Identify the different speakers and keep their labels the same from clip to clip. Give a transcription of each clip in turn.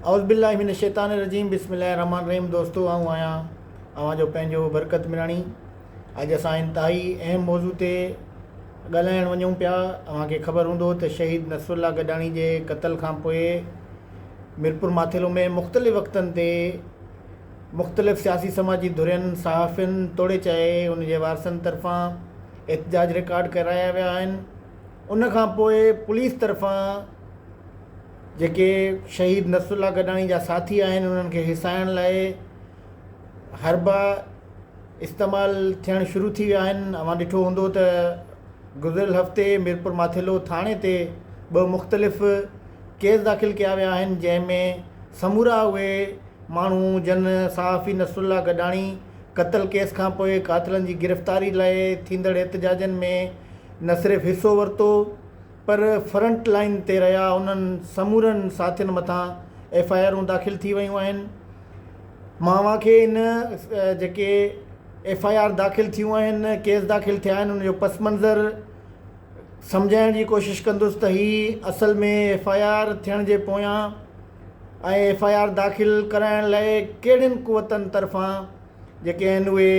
Speaker 1: औज़बिल्लाहि मिन शैतान रजीम बिस्मिल्लाहिर रहमान रहीम। दोस्तों आऊं आहियां अवां जो पंहिंजो बरकत मिराणी। अॼु असां इंतिहाई अहम मौज़ू ते ॻाल्हाइण वञूं पिया। अव्हांखे ख़बर हूंदो त शहीद नसरुल्ला गडाणी जे क़त्ल खां पोइ मीरपुर माथेलो में मुख़्तलिफ़ वक़्तनि ते मुख़्तलिफ़ सियासी समाजी धुरियुनि सहाफ़ियुनि तोड़े चए उन जे वारसनि तरफ़ां एहतजाज रिकॉर्ड कराया विया आहिनि। उन खां पोइ पुलिस तरफ़ां जेके शहीद नसरुल्ला गडाणी जा साथी आहिनि उन्हनि खे हिसाइण लाइ हरबा इस्तेमालु थियणु शुरू थी विया आहिनि। अवां ॾिठो हूंदो त गुज़िरियल हफ़्ते मीरपुर माथेलो थाणे ते 2 मुख़्तलिफ़ केस दाख़िल कया विया आहिनि, जंहिंमें समूरा उहे माण्हू जन सहाफ़ी नसरुल्ला गडाणी क़त्ल केस खां पोइ कातिलनि जी गिरफ़्तारी लाइ थींदड़ एहतजाजनि में न सिर्फ़ु हिसो वरितो पर फ्रंट लाइन ते रहिया उन्हनि समूरनि साथियुनि मथां FIRूं दाख़िल थी वियूं आहिनि। मां अव्हांखे इन जेके FIR दाख़िल थियूं आहिनि, केस दाख़िल थिया आहिनि, उनजो पस मंज़र सम्झाइण जी कोशिशि कंदुसि त ही असल में FIR थियण जे पोयां ऐं FIR दाख़िल कराइण लाइ कहिड़ियुनि क़ुवतनि तरफ़ां जेके आहिनि उहे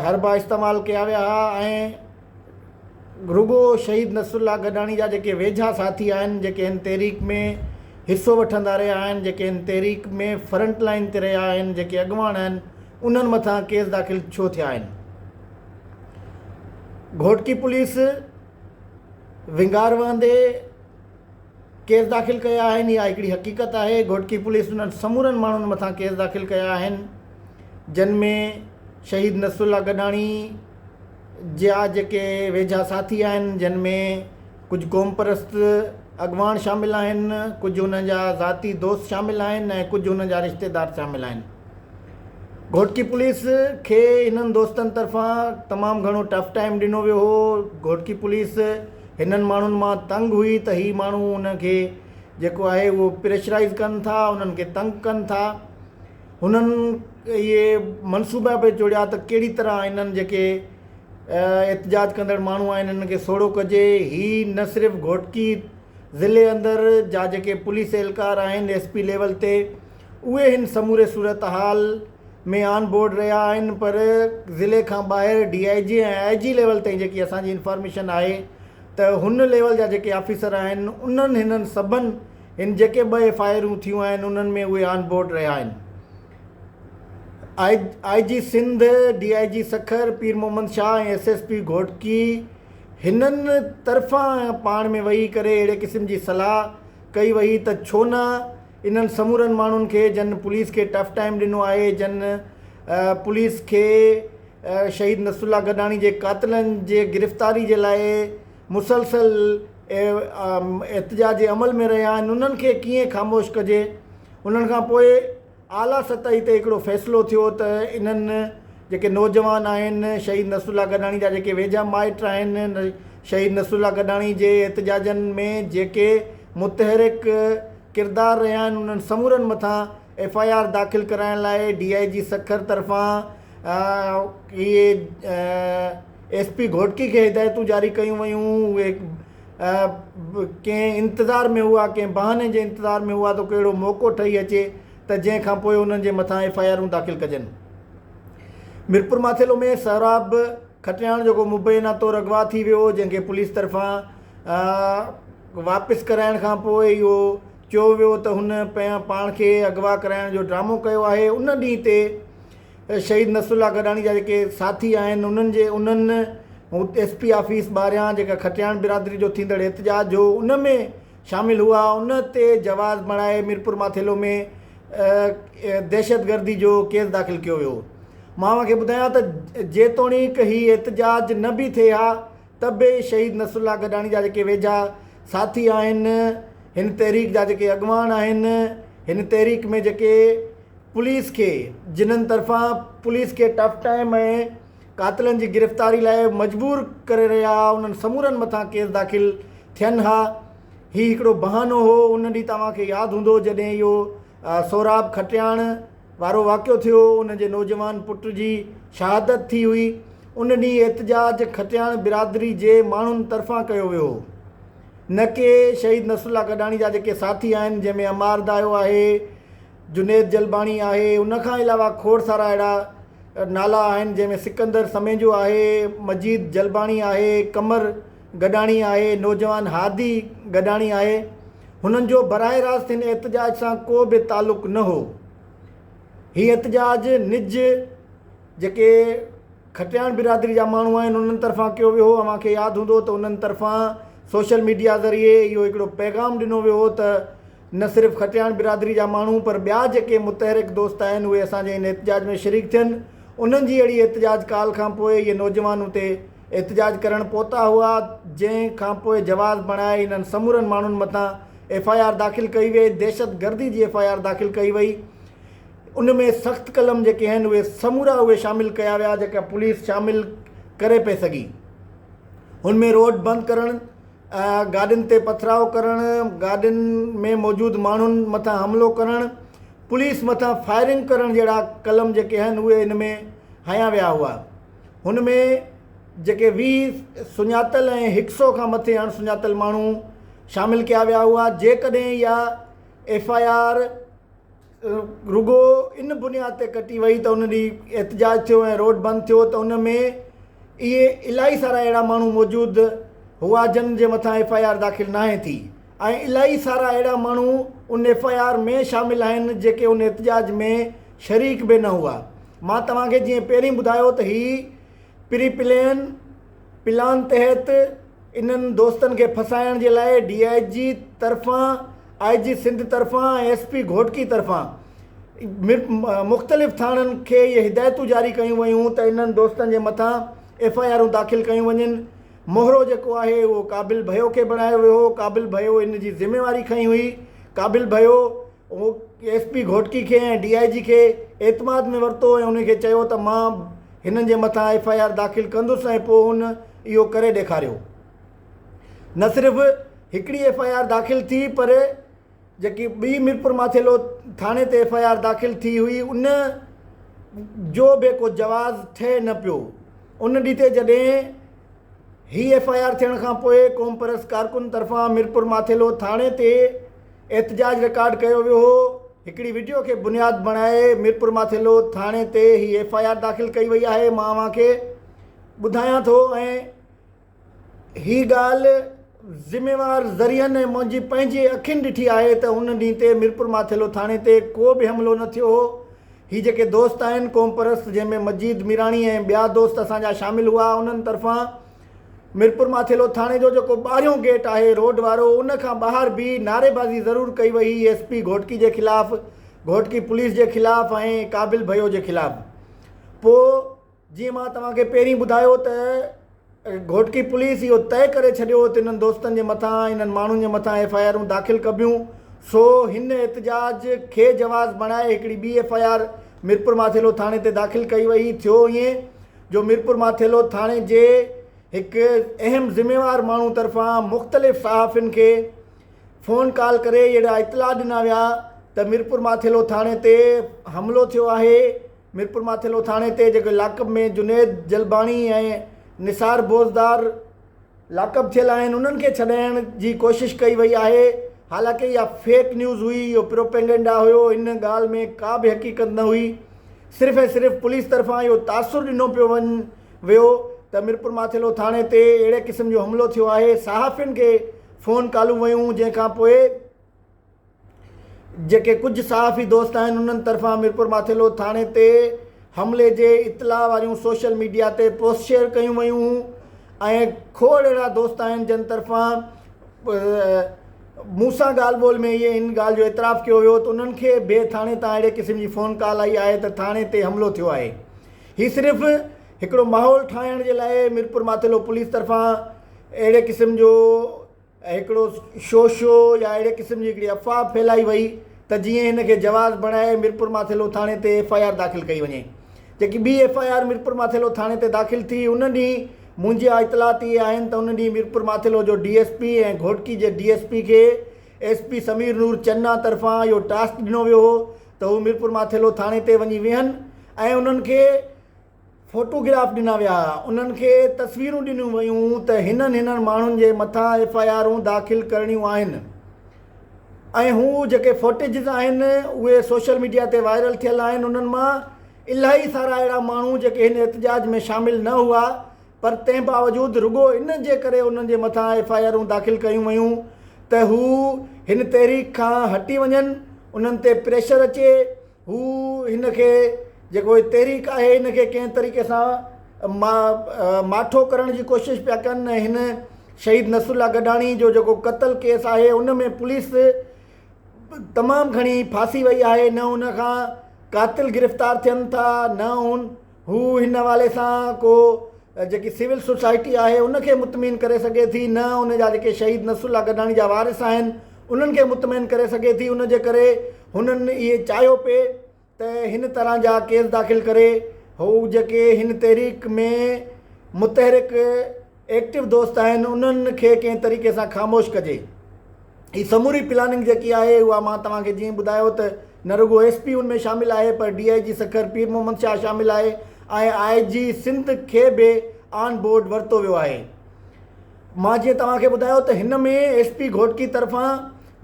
Speaker 1: हरबा इस्तेमालु कया विया हुआ ऐं रुगो शहीद नसरुल्ला गडाणी जा जेके वेझा साथी आहिनि, जेके हिन तहरीक में हिसो वठंदा रहिया आहिनि, जेके हिन तहरीक में फ्रंट लाइन ते रहिया आहिनि, जेके अॻुवान आहिनि, उन्हनि मथां केस दाख़िल छो थिया आहिनि। घोटकी पुलिस विंगार वहंदे केस दाख़िल कया आहिनि, इहा हिकिड़ी हक़ीक़त आहे। घोटकी पुलिस उन्हनि समूरनि माण्हुनि मथां केस दाख़िल कया आहिनि जिन में शहीद नसरुल्ला गडाणी जा जेके वेझा साथी आहिनि, जिन में कुझु क़ौम परस्त अॻुवान शामिल आहिनि, कुझु उन्हनि जा ज़ाती दोस्त शामिल आहिनि ऐं कुझु उन्हनि जा रिश्तेदार शामिल आहिनि। घोटकी पुलिस खे इन्हनि दोस्तनि तरफ़ां तमामु घणो टफ टाइम ॾिनो वियो हो। घोटकी पुलिस हिननि माण्हुनि मां तंग हुई त ही माण्हू उनखे जेको आहे उहो प्रेशराइज़ कनि था, उन्हनि खे तंग कनि था। हुननि इहे मनसूबा पे जोड़िया त कहिड़ी तरह इन्हनि जेके एहतजाज कंदड़ माण्हू आहिनि इन्हनि खे सोड़ो कजे। ही न सिर्फ़ु घोटकी ज़िले अंदरि जा जेके पुलिस एहलकार आहिनि SP लेवल ते उहे हिन समूरे सूरत हाल में ऑन बोर्ड रहिया आहिनि, पर ज़िले खां ॿाहिरि DIG ऐं IG लेवल ताईं जेकी असांजी इंफॉर्मेशन आहे त हुन लेवल जा जेके ऑफिसर आहिनि उन्हनि हिननि सभिनि हिन जेके 2 FIRूं थियूं आहिनि उन्हनि में उहे ऑन बोर्ड रहिया आहिनि। IG सिंध, DIG सखर, पीर मोहम्मद शाह ऐं SSP घोटकी हिननि तरफ़ां पाण में वेही करे अहिड़े क़िस्म जी सलाह कई वई त छो न इन्हनि समूरनि माण्हुनि खे जन पुलिस खे टफ टाइम ॾिनो आहे, जन पुलिस खे शहीद नसरुल्ला गडाणी जे कातिलनि जे गिरफ़्तारी जे लाइ मुसलसल एहतजाज जे अमल में रहिया आहिनि, उन्हनि खे कीअं ख़ामोश कजे। उन्हनि खां पोइ आला सतही ते हिकिड़ो फ़ैसिलो थियो त इन्हनि जेके नौजवान आहिनि, शहीद नसरुल्ला गडाणी जा जेके वेझा माइट आहिनि, शहीद नसरुल्ला गडाणी जे एहतजाजनि में जेके मुतहरिक किरदार रहिया आहिनि, उन्हनि समूरनि मथां FIR दाख़िल कराइण लाइ DIG सखर तरफ़ां इहे SP घोटकी खे हिदायतूं जारी कयूं वयूं। उहे कंहिं इंतज़ार में हुआ, कंहिं बहाने जे इंतज़ार में हुआ त कहिड़ो मौक़ो ठही अचे त जंहिंखां पोइ उन्हनि जे मथां FIRूं दाख़िल कजनि। मीरपुर माथेलो में सहराब खटियाण जेको मुबैना तौरु अगवा थी वियो, जंहिंखे पुलिस तरफ़ां वापसि कराइण खां पोइ इहो चयो वियो त हुन पाण खे अगवा कराइण जो ड्रामो कयो आहे। उन ॾींहं ते शहीद नसरुल्ला गडाणी जा जेके साथी आहिनि उन्हनि SP ऑफिस ॿाहिरियां जेका खटियाण बिरादरी जो थींदड़ एहतजाज हो उन में शामिल हुआ, उन ते जवाज़ बणाए मीरपुर माथेलो में दहशतगर्दी जो केस दाख़िल कयो वियो। मां तव्हांखे ॿुधायां त जेतोणीकि ही एहतजाज न बि थिए हा त बि शहीद नसरुल्ला गडाणी जा जेके वेझा साथी आहिनि, हिन तहरीक जा जेके अॻुवान आहिनि, हिन तहरीक में जेके पुलिस खे जिन्हनि तरफ़ां पुलिस खे टफ टाइम ऐं कातिलनि जी गिरफ़्तारी लाइ मजबूर करे रहिया, उन्हनि समूरनि मथां केस दाख़िल थियनि हा। ही हिकिड़ो बहानो हो। उन ॾींहुं तव्हांखे यादि हूंदो जॾहिं इहो सोराब खटियाण वारो वाक़ियो थियो, उन जे नौजवान पुट जी शहादत थी हुई। उन ॾींहुं एहतजाज खटियाण बिरादरी जे माण्हुनि तरफ़ां कयो वियो। न के शहीद नसरुल्ला कडाणी जा जेके साथी आहिनि, जंहिंमें अमार दायो आहे, जुनेद जलबाणी आहे, उनखां अलावा खोड़ सारा अहिड़ा नाला आहिनि जंहिंमें सिकंदर समेजो आहे, मजीद जलबाणी आहे, कमर गडाणी आहे, नौजवान हादी गडाणी आहे। हुननि जो बराह रास्त हिन एहतजाज सां को बि तालुक़ु न हो। हीअ एहतजाज निज जेके खटियाण बिरादरी जा माण्हू आहिनि उन्हनि तरफ़ां कयो वियो हो। अव्हांखे यादि हूंदो त उन्हनि तरफ़ां सोशल मीडिया ज़रिए इहो हिकिड़ो पैगाम ॾिनो वियो हो त न सिर्फ़ु खटियाण बिरादरी जा माण्हू पर ॿिया जेके मुतहरिक दोस्त आहिनि उहे असांजे हिन एहतजाज में शरीक थियनि। उन्हनि जी अहिड़ी एहतजाज काल खां पोइ इहे नौजवान उते एहतजाज करणु पहुता हुआ, जंहिं खां पोइ जवाज़ बणाए हिननि समूरनि माण्हुनि मथां FIR दाख़िल कई वई, दहशतगर्दी जी FIR दाख़िल कई वई। उन में सख़्तु कलम जेके आहिनि उहे समूरा उहे शामिलु कया विया जेका पुलिस शामिलु करे पई सघी। हुन में रोड बंदि करणु, गाॾियुनि ते पथराव करणु, गाॾियुनि में मौजूदु माण्हुनि मथां हमिलो करणु, पुलिस मथां फायरिंग करणु जहिड़ा कलम जेके आहिनि उहे हिन में हया विया हुआ। हुन में जेके 20 सुञातल ऐं 100 खां मथे अणसुञातल माण्हू शामिलु कया विया हुआ। जेकॾहिं इहा FIR रुगो इन बुनियाद ते कटी वई त उन ॾींहुं एहतजाज थियो ऐं रोड बंदि थियो त उन में इहे इलाही सारा अहिड़ा माण्हू मौजूदु हुआ जिन जे मथां FIR दाख़िल नाहे थी, ऐं इलाही सारा अहिड़ा माण्हू उन FIR में शामिलु आहिनि जेके उन एहतजाज में शरीक बि न हुआ। मां तव्हांखे जीअं पहिरीं ॿुधायो त हीअ प्री प्लान तहत इन्हनि दोस्तनि खे फसाइण जे लाइ DIG तरफ़ां, IG सिंध तरफ़ां ऐं SP घोटकी तरफ़ां मुख़्तलिफ़ थाणनि खे इहे हिदायतूं जारी कयूं वयूं त इन्हनि दोस्तनि जे मथां FIR दाख़िल कयूं वञनि। मोहरो जेको आहे उहो क़ाबिल भयो खे बणायो वियो हो। क़ाबिल भयो इन जी ज़िम्मेवारी खई हुई। क़ाबिल भयो उहो SP घोटकी खे ऐं DIG खे एतमाद में वरितो ऐं उनखे चयो त मां हिननि जे मथां FIR दाख़िल कंदुसि ऐं पोइ हुन इहो करे ॾेखारियो। न सिर्फ़ु हिकिड़ी FIR दाख़िल थी पर जेकी ॿी मीरपुर माथेलो थाणे ते FIR दाख़िल थी हुई उन जो बि को जवाज़ ठहे न पियो। उन ॾींहं ते जॾहिं ही FIR थियण खां पोइ क़ौम परस्त कारकुन तरफ़ां मीरपुर माथेलो थाणे ते एहतजाज रिकॉर्ड कयो वियो हो। हिकिड़ी वीडियो खे बुनियाद बणाए मीरपुर माथेलो थाणे ते ही FIR दाख़िल कई वई आहे। मां अव्हांखे ॿुधायां थो ऐं ही ॻाल्हि ज़िम्मेवार ज़रियनि ऐं मुंहिंजी पंहिंजी अखियुनि ॾिठी आहे त हुन ॾींहं ते मीरपुर माथेलो थाणे ते को बि हमिलो न थियो हो। ही जेके दोस्त आहिनि क़ौम परस्त जंहिंमें मजीद मीराणी ऐं ॿिया दोस्त असांजा शामिलु हुआ, उन्हनि तरफ़ां मीरपुर माथेलो थाणे जो जेको ॿाहिरियों गेट आहे रोड वारो उन खां ॿाहिरि बि नारेबाज़ी ज़रूरु कई वई SP घोटकी जे ख़िलाफ़ु, घोटकी पुलिस जे ख़िलाफ़ु ऐं क़ाबिल भयो जे ख़िलाफ़ु। पोइ जीअं मां तव्हांखे पहिरीं ॿुधायो त घोटकी पुलिस इहो तय करे छॾियो त इन्हनि दोस्तनि जे मथां, इन्हनि माण्हुनि जे मथां FIR दाख़िल कबियूं। सो हिन एहतजाज खे जवाज़ बणाए हिकिड़ी ॿी FIR मीरपुर माथेलो थाणे ते दाख़िल कई वई। थियो ईअं जो मीरपुर माथेलो थाणे जे हिकु अहम ज़िम्मेवार माण्हू तरफ़ां मुख़्तलिफ़ सहाफ़ियुनि खे फ़ोन कॉल करे अहिड़ा इतला ॾिना विया त मीरपुर माथेलो थाणे ते हमिलो थियो आहे। मीरपुर माथेलो थाणे ते जेके लाकब में जुनेद जलबाणी ऐं निसार बोज़दार लाकब थियल आहिनि उन्हनि खे छॾाइण जी कोशिशि कई वई आहे। हालांकि इहा फेक न्यूज़ हुई, इहो प्रोपेगेंडा हुयो, इन ॻाल्हि में का बि हक़ीक़त न हुई। सिर्फ़ु ऐं सिर्फ़ु पुलिस तरफ़ां इहो तासुरु ॾिनो पियो वियो त मीरपुर माथेलो थाणे ते अहिड़े क़िस्म जो हमिलो थियो आहे। सहाफ़ियुनि खे फ़ोन कॉलूं वयूं जंहिंखां पोइ जेके कुझु सहाफ़ी दोस्त आहिनि उन्हनि तरफ़ां मीरपुर माथेलो थाणे ते हमले जे इतला वारियूं सोशल मीडिया ते पोस्ट शेयर कयूं वयूं ऐं खोड़ अहिड़ा दोस्त आहिनि जिन तरफ़ां मूं सां ॻाल्हि ॿोल में इहे इन ॻाल्हि जो एतिराफ़ु कयो वियो त उन्हनि खे ॿिए थाणे तां अहिड़े क़िस्म जी फ़ोन कॉल आई आहे त थाणे ते हमिलो थियो आहे। हीउ सिर्फ़ु हिकिड़ो माहौल ठाहिण जे लाइ मीरपुर माथेलो पुलिस तरफ़ां अहिड़े क़िस्म जो हिकिड़ो शो या अहिड़े क़िस्म जी हिकिड़ी अफ़वाह फैलाई वई त जीअं हिन खे जवाज़ बणाए मीरपुर माथेलो थाणे ते FIR दाख़िल कई वञे। जेकी ॿी FIR मीरपुर माथेलो थाणे ते दाख़िल थी उन ॾींहुं मुंहिंजी इतलात इहे आहिनि त उन ॾींहुं मीरपुर माथेलो जो DSP ऐं घोटकी जे DSP खे SP समीर नूर चन्ना तरफ़ां इहो टास्क ॾिनो वियो हो त हू मीरपुर माथेलो थाणे ते वञी वेहनि ऐं उन्हनि खे फोटोग्राफ ॾिना विया, उन्हनि खे तस्वीरूं ॾिनियूं वियूं त हिननि माण्हुनि जे मथां FIRूं दाख़िल करणियूं आहिनि। ऐं हू जेके फुटेजिस आहिनि उहे सोशल मीडिया ते वायरल थियल आहिनि। उन्हनि मां इलाही सारा अहिड़ा माण्हू जेके हिन एहतजाज में शामिल न हुआ, पर तंहिं बावजूदि रुॻो इन जे करे उन्हनि जे मथां FIRूं दाख़िल कयूं वयूं त हू हिन तहरीक खां हटी वञनि, उन्हनि ते प्रेशर अचे, हू हिन खे जेको तहरीक आहे हिन खे कंहिं तरीक़े सां माठो करण जी कोशिशि पिया कनि। हिन शहीद नसरुल्ला गडाणी जो जेको क़त्ल केस आहे उन में पुलिस तमामु घणी फांसी वई आहे, न उन खां कातिल गिरफ़्तार थियनि था, न हू हिन हवाले सां को जेकी सिविल सोसाइटी आहे उनखे मुतमिन करे सघे थी, न उन जा जेके शहीद नसरुल्ला गडाणी जा वारिस आहिनि उन्हनि खे मुतमिन करे सघे थी। उन जे करे हुननि इहे चाहियो पिए त हिन तरह जा केस दाख़िल करे हू जेके हिन तहरीक में मुतहरिक एक्टिव दोस्त आहिनि उन्हनि खे कंहिं तरीक़े सां ख़ामोश कजे। ही समूरी प्लानिंग जेकी आहे उहा मां तव्हांखे जीअं ॿुधायो त न रुॻो SP उन में शामिल आहे, पर DIG सखर पीर मोहम्मद शाह शामिल आहे ऐं IG सिंध खे बि ऑन बोर्ड वरितो वियो आहे। मां जीअं तव्हांखे ॿुधायो त हिन में SP घोटकी तरफ़ां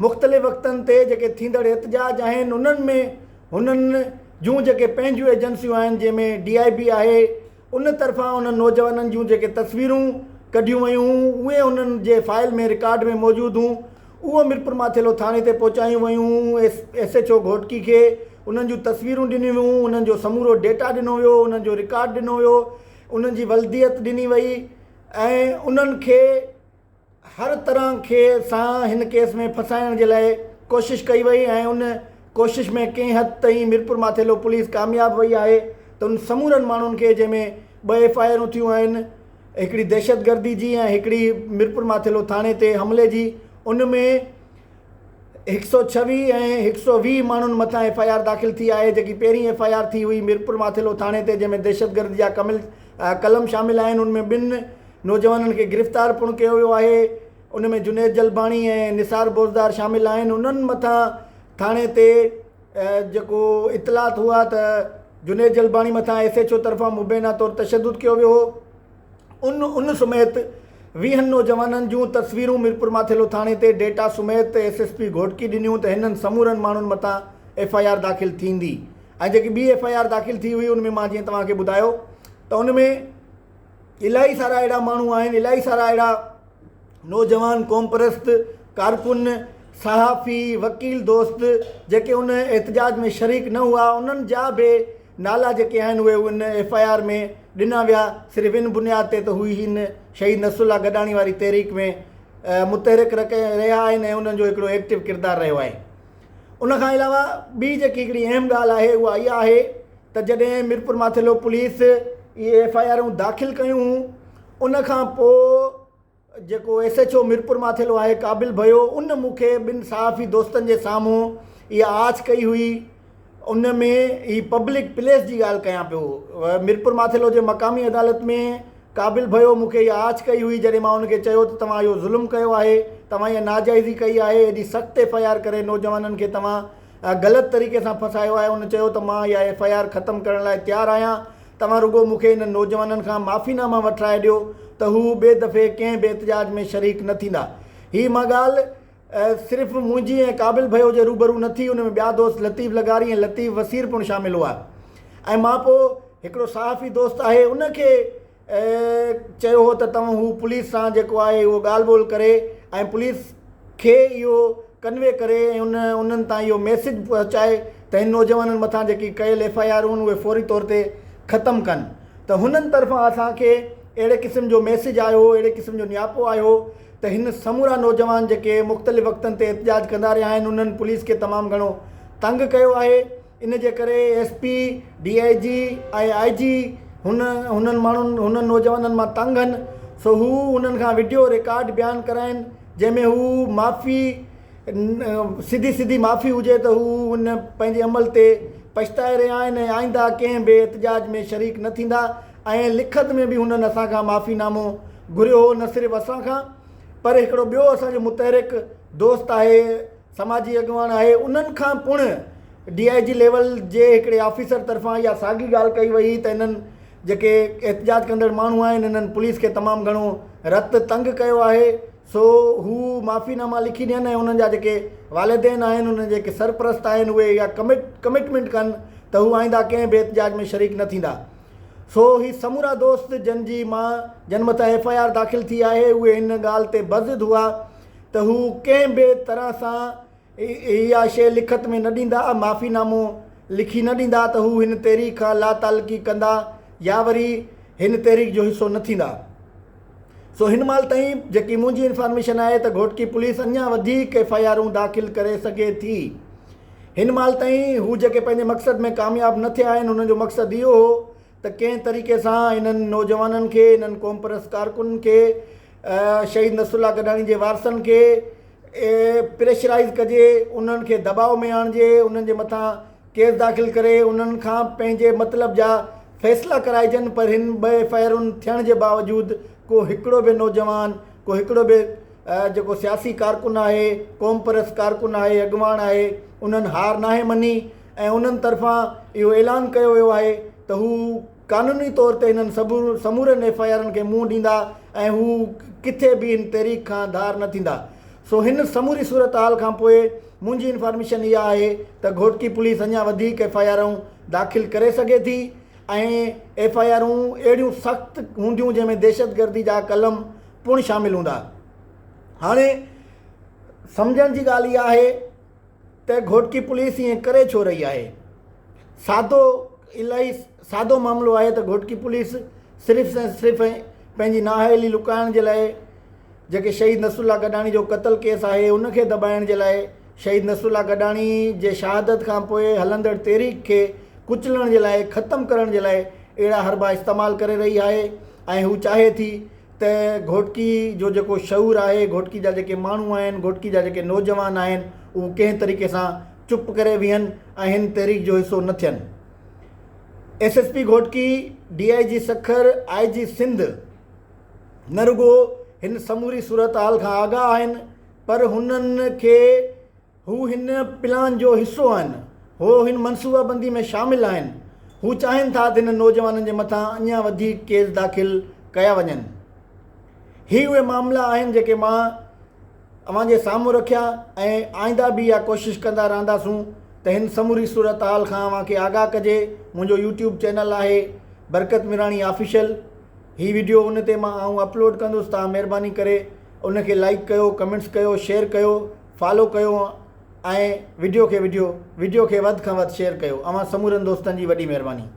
Speaker 1: मुख़्तलिफ़ वक़्तनि ते जेके थींदड़ एहतजाज आहिनि उन्हनि में हुननि जूं जेके पंहिंजूं एजेंसियूं आहिनि जंहिंमें DIB आहे उन तरफ़ां उन्हनि नौजवाननि जूं जेके तस्वीरूं कढियूं वयूं उहे उन्हनि जे फाइल में रिकॉर्ड में मौजूदु हूं, उहो मिरपुर माथेलो थाणे ते पहुचायूं वयूं। SHO घोटकी खे उन्हनि जूं तस्वीरूं ॾिनियूं वियूं, उन्हनि जो समूरो डेटा ॾिनो वियो, उन्हनि जो रिकॉर्ड ॾिनो वियो, उन्हनि जी वल्दियत ॾिनी वई ऐं उन्हनि खे हर तरह खे सां हिन केस में फसाइण जे लाइ कोशिशि कई वई ऐं उन कोशिशि में कंहिं हद ताईं मिरपुर माथेलो पुलिस कामयाबु वई आहे त उन समूरनि माण्हुनि खे जंहिंमें 2 FIRूं थियूं आहिनि, हिकिड़ी दहशतगर्दी जी ऐं हिकिड़ी मिरपुर माथेलो थाणे ते हमले जी, उन में 126 ऐं 120 माण्हुनि मथां FIR दाख़िल थी आहे। जेकी पहिरीं FIR थी हुई मिरपुर माथेलो थाणे ते जंहिंमें दहशतगर्दी जा कलम शामिल आहिनि, उनमें 2 नौजवाननि खे गिरफ़्तार पिणु कयो वियो आहे। उनमें जुनैद जलबाणी ऐं निसार बोज़दार शामिल आहिनि। उन्हनि मथां थाणे ते जेको इतलात हुआ त जुनैद जलबाणी मथां SHO तरफ़ां मुबैना तौरु तशद्दुद कयो वियो हो। उन समेत 20 नौजवाननि जूं तस्वीरूं मिरपुर माथेलो थाणे ते डेटा समेत SSP घोटकी ॾिनियूं त हिननि समूरनि माण्हुनि मथां FIR दाख़िल थींदी। ऐं जेकी ॿी FIR दाख़िल थी हुई उनमें मां जीअं तव्हांखे ॿुधायो त उनमें इलाही सारा अहिड़ा माण्हू आहिनि, इलाही सारा अहिड़ा नौजवान क़ौमपरस्त कारकुन सहाफ़ी वकील दोस्त जेके उन एहतजाज में शरीक न हुआ, उन्हनि जा बि नाला जेके आहिनि उहे उन FIR में ॾिना विया, सिर्फ़ु इन बुनियाद ते त हुई हिन शहीद नसरुल्ला गडाणी वारी तहरीक में मुतहरिक रहिया आहिनि ऐं उन्हनि जो हिकिड़ो एक्टिव किरदारु रहियो आहे। उनखां अलावा ॿी जेकी हिकिड़ी अहम ॻाल्हि आहे उहा इहा आहे त जॾहिं मिरपुर माथेलो पुलिस इहे FIRूं दाख़िल कयूं उनखां पोइ जेको SHO मिरपुर माथेलो आहे क़ाबिल भयो, उन मूंखे 2 सहाफ़ी दोस्तनि जे साम्हूं इहा आच कई हुई। उन में ही पब्लिक प्लेस जी ॻाल्हि कयां पियो, मिरपुर माथेलो जे मक़ामी अदालत में क़ाबिल भयो मूंखे इहा आच कई हुई जॾहिं मां उनखे चयो त तव्हां इहो ज़ुल्म कयो आहे, तव्हां इहा नाजाइज़ी कई आहे, एॾी सख़्तु FIR करे नौजवाननि खे तव्हां ग़लति तरीक़े सां फसायो आहे। उन चयो त मां इहा FIR ख़तमु करण लाइ तयारु आहियां, तव्हां रुॻो मूंखे हिन नौजवाननि खां माफ़ीनामा वठाए ॾियो त हू ॿिए दफ़े कंहिं बि एहतजाज में शरीक न थींदा। हीअ मां ॻाल्हि सिर्फ़ु मुंहिंजी ऐं क़ाबिल भयो जे रूबरू न थी, उन में ॿिया दोस्त लतीफ़ लगारी ऐं लतीफ़ वसीर पिणु शामिलु हुआ। ऐं मां पोइ हिकिड़ो सहाफ़ी दोस्त आहे उनखे चयो हो त तव्हां हू पुलिस सां जेको आहे उहो ॻाल्हि ॿोल करे ऐं पुलिस खे इहो कन्वे करे ऐं उन्हनि तां इहो मैसेज पहुचाए त हिन नौजवाननि मथां जेकी कयल FIR आहिनि उहे फौरी तौर ते ख़तमु कनि। त हुननि तरफ़ां असांखे अहिड़े क़िस्म जो मैसेज आयो, अहिड़े क़िस्म जो नियापो आयो त हिन समूरा नौजवान जेके मुख़्तलिफ़ वक़्तनि ते एहतजाज कंदा रहिया आहिनि उन्हनि पुलिस खे तमामु घणो तंग कयो आहे। इन जे करे SP DIG ऐं IG हुननि नौजवाननि मां तंग आहिनि। सो हू उन्हनि खां वीडियो रिकॉर्ड बयानु कराइनि जंहिंमें हू माफ़ी सिधी माफ़ी हुजे त हू उन पंहिंजे अमल ते पछताए रहिया आहिनि ऐं आईंदा कंहिं बि एहतजाज में शरीक न थींदा। ऐं लिखत में बि हुननि असांखां माफ़ीनामो घुरियो हो, न सिर्फ़ु असांखां पर हिकिड़ो ॿियो असांजो मुतहरिक दोस्त आहे, समाजी अॻवान आहे, उन्हनि खां पिणु DIG लेवल जे हिकिड़े ऑफिसर तरफ़ां इहा साॻी ॻाल्हि कई वई त हिननि जेके एहतजाज कंदड़ माण्हू आहिनि हिननि पुलिस खे तमामु घणो रत तंग कयो आहे। सो हू माफ़ीनामा लिखी ॾियनि ऐं उन्हनि जा जेके वालिदैन आहिनि, उन्हनि जेके सरपरस्त आहिनि, उहे इहा कमिटमेंट कनि त हू आईंदा कंहिं बि एहतजाज में शरीक न थींदा। सो ही समूरा दोस्त जिन मां जन मथां FIR दाख़िल थी आहे, उहे हिन ॻाल्हि ते बज़िद हुआ त हू कंहिं बि तरह सां इहा शइ लिखत में न ॾींदा, माफ़ीनामो लिखी न ॾींदा त हू हिन तहरीक खां लातालुकी कंदा या वरी हिन तहरीक जो हिसो न थींदा। सो हिन महिल ताईं जेकी मुंहिंजी इंफॉर्मेशन आहे त घोटकी पुलिस अञा वधीक FIR दाख़िल करे सघे थी। हिन महिल ताईं हू जेके पंहिंजे मक़सद में कामयाबु न थिया आहिनि, हुनजो मक़सदु इहो हो त कंहिं तरीक़े सां हिननि नौजवाननि खे, हिननि क़ौम परस्त कारकुननि खे, शहीद नसरुल्लाह गडाणी जे वारसनि खे प्रेशराइज़ कजे, उन्हनि खे दबाव में आणिजे, उन्हनि जे मथां केस दाख़िल करे उन्हनि खां पंहिंजे मतिलब जा फ़ैसिला कराइजनि। पर हिन 2 FIR थियण जे बावजूदि को हिकिड़ो बि नौजवान, को हिकिड़ो बि जेको सियासी कारकुन आहे, क़ौम परस्त कारकुन आहे, अॻुवान आहे, उन्हनि हार नाहे मञी ऐं उन्हनि तरफ़ां इहो ऐलान कयो वियो आहे त हू क़ानूनी तौर ते हिननि समूरनि FIR खे मुंहुं ॾींदा ऐं हू किथे बि हिन तहरीक खां धार न थींदा। सो हिन समूरी सूरत हाल खां पोइ मुंहिंजी इंफॉर्मेशन इहा आहे त घोटकी पुलिस अञा वधीक FIR दाख़िल करे सघे थी ऐं FIR अहिड़ियूं सख़्तु हूंदियूं जंहिंमें दहशतगर्दी जा कलम पिणु शामिलु हूंदा। हाणे सम्झण जी ॻाल्हि इहा आहे त घोटकी पुलिस ईअं करे छो रही आहे। इलाही सादो मामिलो आहे त घोटकी पुलिस सिर्फ़ु ऐं सिर्फ़ु पंहिंजी नाअहली लुकाइण जे लाइ, जेके शहीद नसरुल्लाह गडाणी जो क़त्ल केस आहे उनखे दॿाइण जे लाइ, शहीद नसरुल्लाह गडाणी जे शहादत खां पोइ हलंदड़ तहरीक खे कुचलण जे लाइ, ख़तमु करण जे लाइ अहिड़ा हरबा इस्तेमालु करे रही आहे। ऐं हू चाहे थी त घोटकी जो जेको शऊर आहे, घोटकी जा जेके माण्हू आहिनि, घोटकी जा जेके नौजवान आहिनि, उहे कंहिं तरीक़े सां चुप करे विहनि ऐं हिन तहरीक जो हिसो न थियनि। SSP Ghotki, DIG Sukkur, IG Sindh न रुगो हिन समूरी सूरत हाल खां आगाह आहिनि, पर हुननि खे हू हिन प्लान जो हिसो आहिनि, हो हिन मनसूबाबंदी में शामिलु आहिनि। हू चाहिनि था त हिन नौजवाननि जे मथां अञा वधीक केस दाख़िल कया वञनि। ही उहे मामला आहिनि जेके मां अव्हांजे साम्हूं रखिया ऐं आईंदा बि इहा कोशिशि कंदा रहंदासूं त हिन समूरी सूरत हाल खां अव्हांखे आगाह कजे। मुंहिंजो YouTube चैनल आहे बरकत मिराणी ऑफिशियल। ही वीडियो उन ते मां अपलोड कंदुसि, तव्हां महिरबानी करे उनखे लाइक कयो, कमेंट्स कयो, शेयर कयो, फॉलो कयो ऐं वीडियो खे वधि खां वधि शेयर कयो। अव्हां समूरनि दोस्तनि जी वॾी महिरबानी।